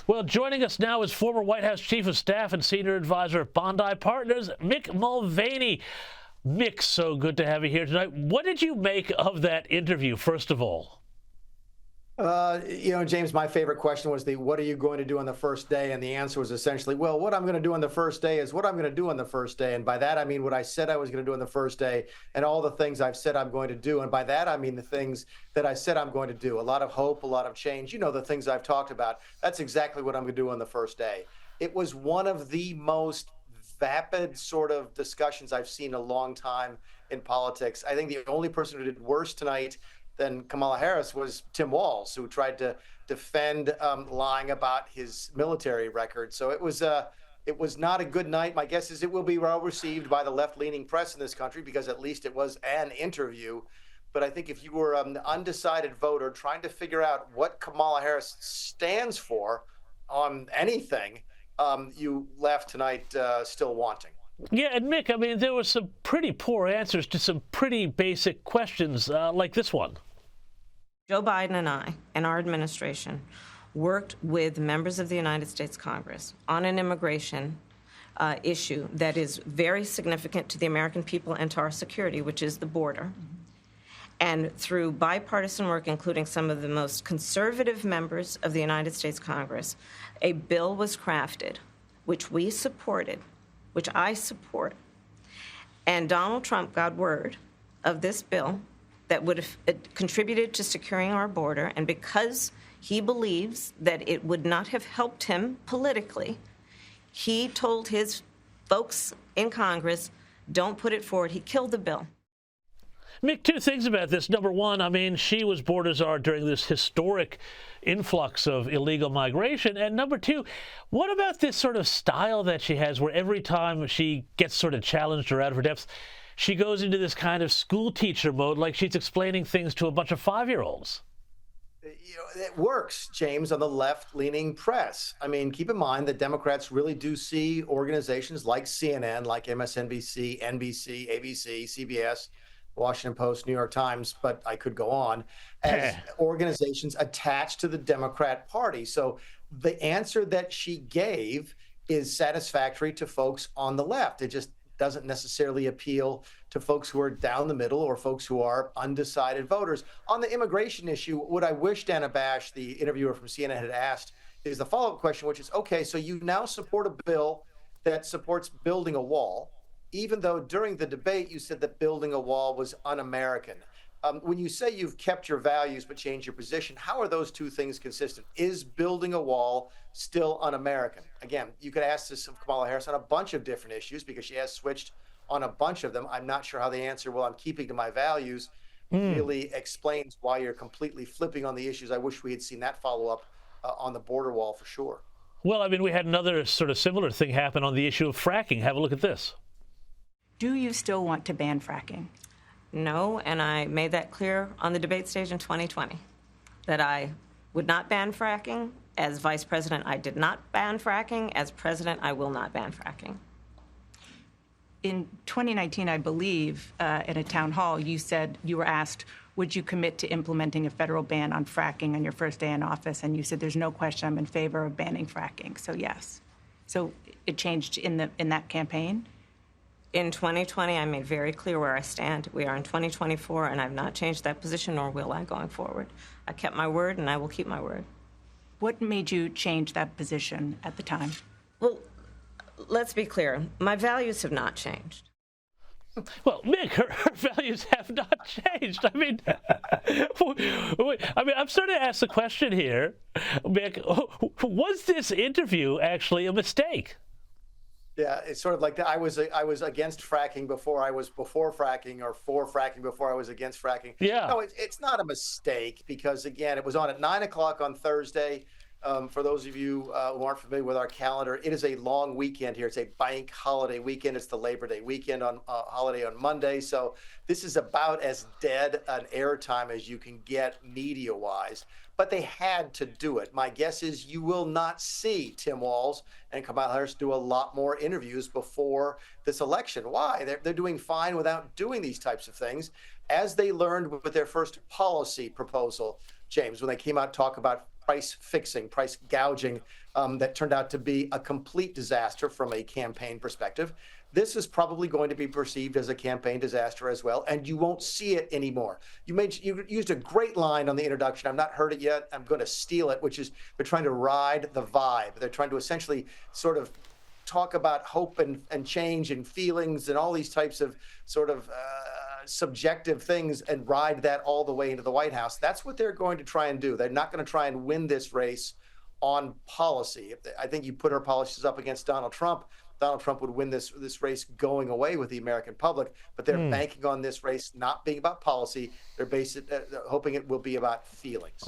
Well, joining us now is former White House Chief of Staff and Senior Advisor at Bondi Partners, Mick Mulvaney. Mick, so good to have you here tonight. What did you make of that interview, first of all? James, my favorite question was what are you going to do on the first day? And the answer was essentially, well, what I'm going to do on the first day is what I'm going to do on the first day. And by that, I mean what I said I was going to do on the first day and all the things I've said I'm going to do. And by that, I mean the things that I said I'm going to do. A lot of hope, a lot of change. You know, the things I've talked about. That's exactly what I'm going to do on the first day. It was one of the most vapid sort of discussions I've seen in a long time in politics. I think the only person who did worse tonight than Kamala Harris was Tim Walz, who tried to defend lying about his military record. So it was not a good night. My guess is it will be well received by the left-leaning press in this country because at least it was an interview. But I think if you were an undecided voter trying to figure out what Kamala Harris stands for on anything, you left tonight still wanting. Yeah, and Mick, I mean, there were some pretty poor answers to some pretty basic questions like this one. Joe Biden and I and our administration worked with members of the United States Congress on an immigration issue that is very significant to the American people and to our security, which is the border. And through bipartisan work, including some of the most conservative members of the United States Congress, a bill was crafted, which we supported, which I support. And Donald Trump got word of this bill that would have contributed to securing our border. And because he believes that it would not have helped him politically, he told his folks in Congress, don't put it forward. He killed the bill. Mick, two things about this. Number one, I mean, she was border czar during this historic influx of illegal migration. And number two, what about this sort of style that she has where every time she gets sort of challenged or out of her depth, she goes into this kind of school teacher mode, like she's explaining things to a bunch of 5-year-olds? It works, James, on the left-leaning press. I mean, keep in mind that Democrats really do see organizations like CNN, like MSNBC, NBC, ABC, CBS, Washington Post, New York Times, but I could go on, as organizations attached to the Democrat Party. So the answer that she gave is satisfactory to folks on the left. It just doesn't necessarily appeal to folks who are down the middle or folks who are undecided voters. On the immigration issue, what I wish Dana Bash, the interviewer from CNN, had asked is the follow-up question, which is, okay, so you now support a bill that supports building a wall, even though during the debate you said that building a wall was un-American. When you say you've kept your values but changed your position, how are those two things consistent? Is building a wall still un-American? Again, you could ask this of Kamala Harris on a bunch of different issues because she has switched on a bunch of them. I'm not sure how the answer, well, I'm keeping to my values, really explains why you're completely flipping on the issues. I wish we had seen that follow-up on the border wall for sure. Well, I mean, we had another sort of similar thing happen on the issue of fracking. Have a look at this. Do you still want to ban fracking? No, and I made that clear on the debate stage in 2020, that I would not ban fracking. As vice president, I did not ban fracking. As president, I will not ban fracking. In 2019, I believe, in a town hall, you said you were asked, would you commit to implementing a federal ban on fracking on your first day in office? And you said, there's no question I'm in favor of banning fracking. So yes. So it changed in that campaign? In 2020, I made very clear where I stand. We are in 2024, and I've not changed that position, nor will I going forward. I kept my word, and I will keep my word. What made you change that position at the time? Well, let's be clear. My values have not changed. Well, Mick, her values have not changed. I mean, I'm starting to ask the question here, Mick, was this interview actually a mistake? Yeah, it's sort of like that. I was against fracking before I was before fracking, or for fracking before I was against fracking. Yeah. No, it's not a mistake because, again, it was on at 9 o'clock on Thursday. For those of you who aren't familiar with our calendar, it is a long weekend here. It's a bank holiday weekend. It's the Labor Day weekend on holiday on Monday. So this is about as dead an airtime as you can get media-wise. But they had to do it. My guess is you will not see Tim Walz and Kamala Harris do a lot more interviews before this election. Why? They're doing fine without doing these types of things, as they learned with their first policy proposal, James, when they came out to talk about price fixing, price gouging that turned out to be a complete disaster from a campaign perspective. This is probably going to be perceived as a campaign disaster as well, and you won't see it anymore. You used a great line on the introduction. I've not heard it yet. I'm going to steal it, which is they're trying to ride the vibe. They're trying to essentially sort of talk about hope and change and feelings and all these types of sort of subjective things and ride that all the way into the White House. That's what they're going to try and do. They're not going to try and win this race on policy. I think you put her policies up against Donald Trump would win this race going away with the American public, but they're banking on this race not being about policy. They're hoping it will be about feelings.